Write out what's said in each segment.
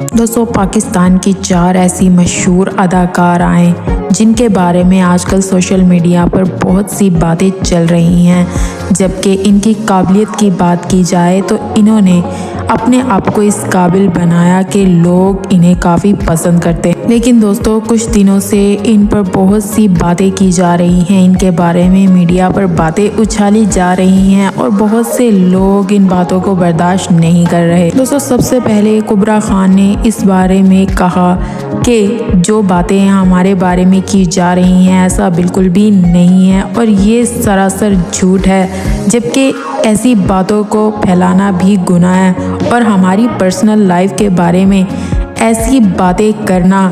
दोस्तों, पाकिस्तान की 4 ऐसी मशहूर अदाकाराएं जिनके बारे में आजकल सोशल मीडिया पर बहुत सी बातें चल रही हैं, जबकि इनकी काबिलियत की बात की जाए तो इन्होंने अपने आप को इस काबिल बनाया कि लोग इन्हें काफ़ी पसंद करते हैं। लेकिन दोस्तों, कुछ दिनों से इन पर बहुत सी बातें की जा रही हैं, इनके बारे में मीडिया पर बातें उछाली जा रही हैं और बहुत से लोग इन बातों को बर्दाश्त नहीं कर रहे। दोस्तों, सबसे पहले कुबरा खान ने इस बारे में कहा कि जो बातें हमारे बारे में की जा रही हैं ऐसा बिल्कुल भी नहीं है और ये सरासर झूठ है, जबकि ऐसी बातों को फैलाना भी गुनाह है और हमारी पर्सनल लाइफ के बारे में ऐसी बातें करना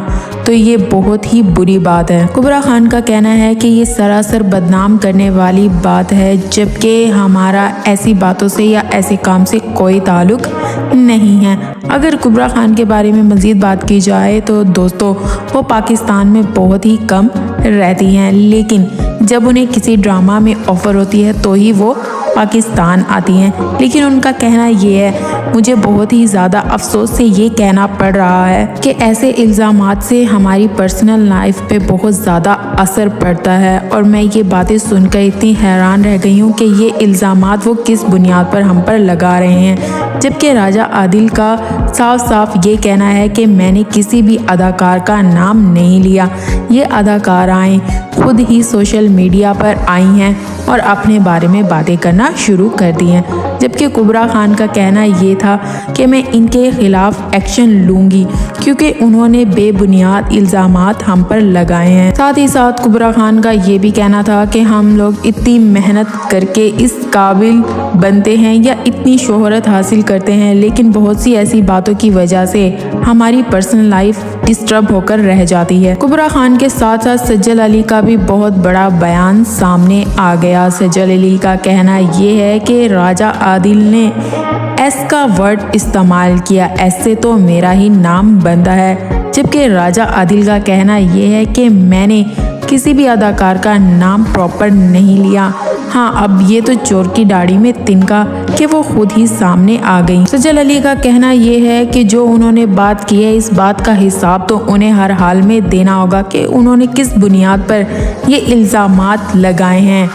तो ये बहुत ही बुरी बात है। कुबरा खान का कहना है कि ये सरासर बदनाम करने वाली बात है, जबकि हमारा ऐसी बातों से या ऐसे काम से कोई ताल्लुक नहीं है। अगर कुबरा खान के बारे में मज़ीद बात की जाए तो दोस्तों, वो पाकिस्तान में बहुत ही कम रहती हैं, लेकिन जब उन्हें किसी ड्रामा में ऑफ़र होती है तो ही वो पाकिस्तान आती हैं। लेकिन उनका कहना ये है, मुझे बहुत ही ज़्यादा अफसोस से ये कहना पड़ रहा है कि ऐसे इल्ज़ामात से हमारी पर्सनल लाइफ पे बहुत ज़्यादा असर पड़ता है और मैं ये बातें सुनकर इतनी हैरान रह गई हूँ कि ये इल्ज़ामात वो किस बुनियाद पर हम पर लगा रहे हैं। जबकि राजा आदिल का साफ साफ ये कहना है कि मैंने किसी भी अदाकार का नाम नहीं लिया, ये अदाकाराएँ खुद ही सोशल मीडिया पर आई हैं और अपने बारे में बातें करना शुरू कर दी हैं। जबकि कुबरा खान का कहना ये था कि मैं इनके खिलाफ एक्शन लूँगी क्योंकि उन्होंने बेबुनियाद इल्ज़ामात हम पर लगाए हैं। साथ ही साथ कुबरा खान का ये भी कहना था कि हम लोग इतनी मेहनत करके इस काबिल बनते हैं या इतनी शोहरत हासिल करते हैं, लेकिन बहुत सी ऐसी बातों की वजह से हमारी पर्सनल लाइफ डिस्टर्ब होकर रह जाती है। कुबरा खान के साथ साथ सज्जल अली का भी बहुत बड़ा बयान सामने आ गया। सज्जल अली का कहना ये है कि राजा आदिल ने एस का वर्ड इस्तेमाल किया, ऐसे तो मेरा ही नाम बनता है। जबकि राजा आदिल का कहना ये है कि मैंने किसी भी अदाकार का नाम प्रॉपर नहीं लिया। हाँ, अब ये तो चोर की दाढ़ी में तिनका कि वो खुद ही सामने आ गई। सज्जल अली का कहना ये है कि जो उन्होंने बात की है इस बात का हिसाब तो उन्हें हर हाल में देना होगा कि उन्होंने किस बुनियाद पर ये इल्ज़ामात लगाए हैं।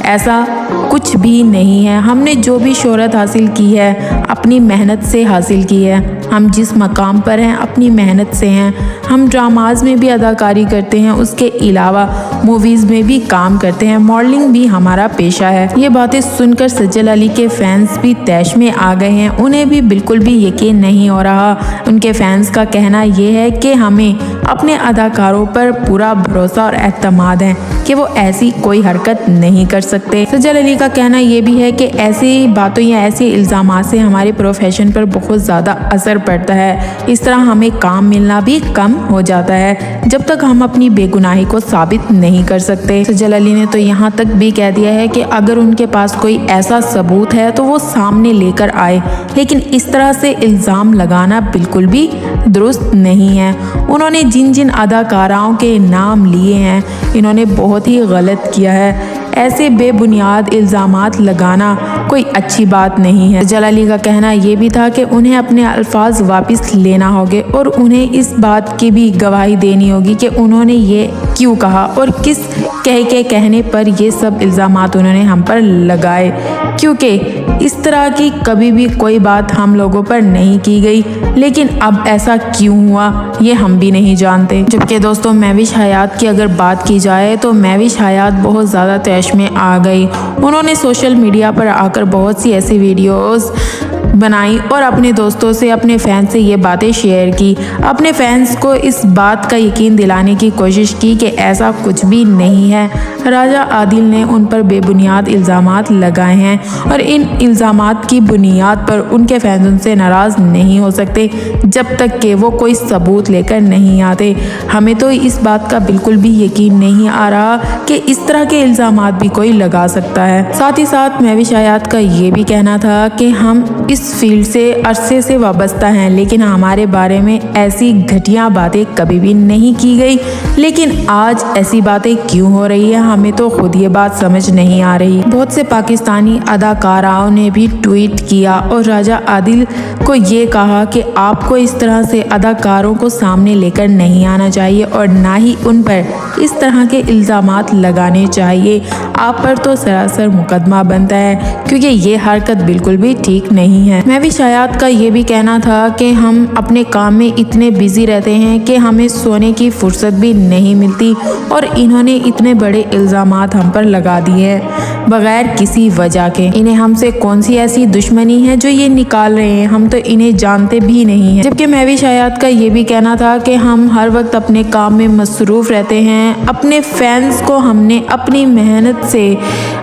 ऐसा कुछ भी नहीं है। हमने जो भी शोहरत हासिल की है अपनी मेहनत से हासिल की है। हम जिस मकाम पर हैं अपनी मेहनत से हैं। हम ड्रामाज में भी अदाकारी करते हैं, उसके अलावा मूवीज़ में भी काम करते हैं, मॉडलिंग भी हमारा पेशा है। ये बातें सुनकर सज्जल अली के फैंस भी तैश में आ गए हैं। उन्हें भी बिल्कुल भी यकीन नहीं हो रहा। उनके फैंस का कहना ये है कि हमें अपने अदाकारों पर पूरा भरोसा और एतमाद है कि वो ऐसी कोई हरकत नहीं कर सकते। सज्जल अली का कहना ये भी है कि ऐसी बातों या ऐसे इल्ज़ामात से हमारे प्रोफेशन पर बहुत ज़्यादा असर पड़ता है। इस तरह हमें काम मिलना भी कम हो जाता है जब तक हम अपनी बेगुनाही को साबित नहीं कर सकते। सज्जल अली ने तो यहाँ तक भी कह दिया है कि अगर उनके पास कोई ऐसा सबूत है तो वो सामने लेकर आए, लेकिन इस तरह से इल्ज़ाम लगाना बिल्कुल भी दुरुस्त नहीं है। उन्होंने जिन जिन अदाकाराओं के नाम लिए हैं इन्होंने बहुत ही गलत किया है। ऐसे बेबुनियाद इल्ज़ामात लगाना कोई अच्छी बात नहीं है। सज्जल अली का कहना ये भी था कि उन्हें अपने अल्फाज वापस लेना होंगे और उन्हें इस बात की भी गवाही देनी होगी कि उन्होंने ये क्यों कहा और किस के कहने पर ये सब इल्ज़ामात उन्होंने हम पर लगाए, क्योंकि इस तरह की कभी भी कोई बात हम लोगों पर नहीं की गई, लेकिन अब ऐसा क्यों हुआ ये हम भी नहीं जानते। जबकि दोस्तों, महविश हयात की अगर बात की जाए तो महविश हयात बहुत ज़्यादा तैश में आ गई। उन्होंने सोशल मीडिया पर आकर बहुत सी ऐसी वीडियोस बनाई और अपने दोस्तों से, अपने फैंस से ये बातें शेयर की। अपने फैंस को इस बात का यकीन दिलाने की कोशिश की कि ऐसा कुछ भी नहीं है। राजा आदिल ने उन पर बेबुनियाद इल्ज़ामात लगाए हैं और इन इल्ज़ामात की बुनियाद पर उनके फैंस उनसे नाराज़ नहीं हो सकते जब तक कि वो कोई सबूत लेकर नहीं आते। हमें तो इस बात का बिल्कुल भी यकीन नहीं आ रहा कि इस तरह के इल्ज़ामात भी कोई लगा सकता है। साथ ही साथ महविश हयात का ये भी कहना था कि हम इस फील्ड से अरसे से वाबस्ता हैं, लेकिन हमारे बारे में ऐसी घटिया बातें कभी भी नहीं की गई। लेकिन आज ऐसी बातें क्यों हो रही है, हमें तो खुद ये बात समझ नहीं आ रही। बहुत से पाकिस्तानी अदाकाराओं ने भी ट्वीट किया और राजा आदिल को ये कहा कि आपको इस तरह से अदाकारों को सामने लेकर नहीं आना चाहिए और ना ही उन पर इस तरह के इल्ज़ामात लगाने चाहिए। आप पर तो सरासर मुकदमा बनता है, क्योंकि ये हरकत बिल्कुल भी ठीक नहीं है। मैं भी शायद का ये भी कहना था कि हम अपने काम में इतने बिजी रहते हैं कि हमें सोने की फुर्सत भी नहीं मिलती, और इन्होंने इतने बड़े इल्ज़ामात हम पर लगा दिए हैं बगैर किसी वजह के। इन्हें हमसे कौन सी ऐसी दुश्मनी है जो ये निकाल रहे हैं, हम तो इन्हें जानते भी नहीं हैं। जबकि मैं भी शायद का ये भी कहना था कि हम हर वक्त अपने काम में मसरूफ़ रहते हैं। अपने फैंस को हमने अपनी मेहनत से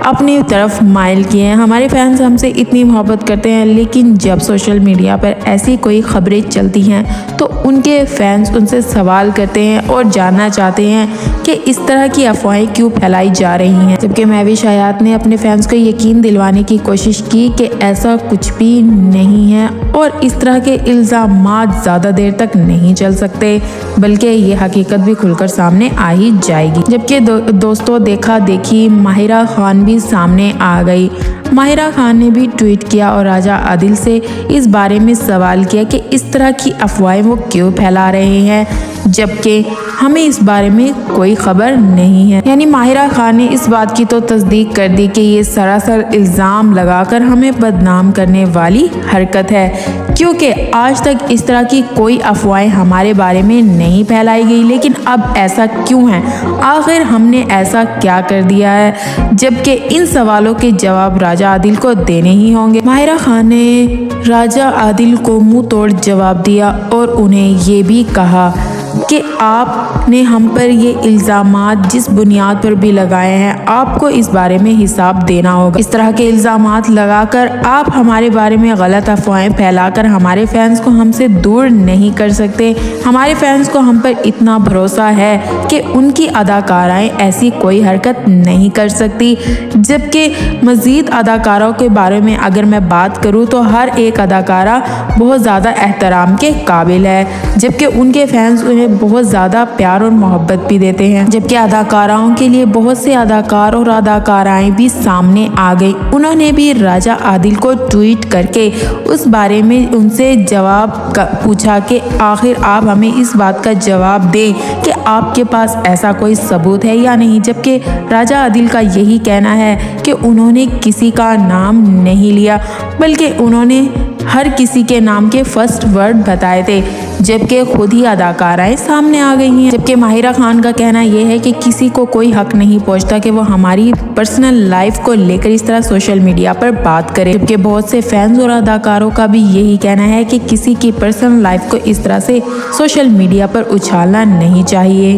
अपनी तरफ माइल किए हैं। हमारे फैंस हमसे इतनी मोहब्बत करते हैं, लेकिन जब सोशल मीडिया पर ऐसी कोई खबरें चलती हैं तो उनके फैंस उनसे सवाल करते हैं और जानना चाहते हैं कि इस तरह की अफवाहें क्यों फैलाई जा रही हैं। जबकि महवी शायात ने अपने फैंस को यकीन दिलवाने की कोशिश की कि ऐसा कुछ भी नहीं है और इस तरह के इल्ज़ामात ज़्यादा देर तक नहीं चल सकते, बल्कि ये हकीकत भी खुलकर सामने आ ही जाएगी। जबकि दोस्तों देखा देखी माहिरा खान भी सामने आ गई। माहिरा खान ने भी ट्वीट किया और राजा आदिल से इस बारे में सवाल किया कि इस तरह की अफवाहें वो क्यों फैला रहे हैं, जबकि हमें इस बारे में कोई खबर नहीं है। यानी माहिरा खान ने इस बात की तो तस्दीक कर दी कि ये सरासर इल्ज़ाम लगाकर हमें बदनाम करने वाली हरकत है, क्योंकि आज तक इस तरह की कोई अफवाहें हमारे बारे में नहीं फैलाई गई। लेकिन अब ऐसा क्यों है, आखिर हमने ऐसा क्या कर दिया है, जबकि इन सवालों के जवाब राजा आदिल को देने ही होंगे। माहिरा खान ने राजा आदिल को मुंह तोड़ जवाब दिया और उन्हें ये भी कहा कि आपने हम पर ये इल्ज़ामात जिस बुनियाद पर भी लगाए हैं, आपको इस बारे में हिसाब देना होगा। इस तरह के इल्ज़ामात लगाकर आप हमारे बारे में गलत अफवाहें फैलाकर हमारे फैंस को हमसे दूर नहीं कर सकते। हमारे फैंस को हम पर इतना भरोसा है कि उनकी अदाकाराएं ऐसी कोई हरकत नहीं कर सकती। जबकि मज़ीद अदाकारों के बारे में अगर मैं बात करूँ तो हर एक अदाकारा बहुत ज़्यादा एहतराम के काबिल है, जबकि उनके फैंस उन्हें बहुत ज़्यादा प्यार और मोहब्बत भी देते हैं। जबकि अदाकाराओं के लिए बहुत से अदाकार और अदाकाराएं भी सामने आ गई। उन्होंने भी राजा आदिल को ट्वीट करके उस बारे में उनसे जवाब पूछा कि आखिर आप हमें इस बात का जवाब दें कि आपके पास ऐसा कोई सबूत है या नहीं। जबकि राजा आदिल का यही कहना है कि उन्होंने किसी का नाम नहीं लिया, बल्कि उन्होंने हर किसी के नाम के फर्स्ट वर्ड बताए थे, जबकि खुद ही अदाकाराएं सामने आ गई हैं। जबकि माहिरा खान का कहना यह है कि किसी को कोई हक नहीं पहुंचता कि वो हमारी पर्सनल लाइफ को लेकर इस तरह सोशल मीडिया पर बात करे। जबकि बहुत से फैंस और अदाकारों का भी यही कहना है कि किसी की पर्सनल लाइफ को इस तरह से सोशल मीडिया पर उछालना नहीं चाहिए।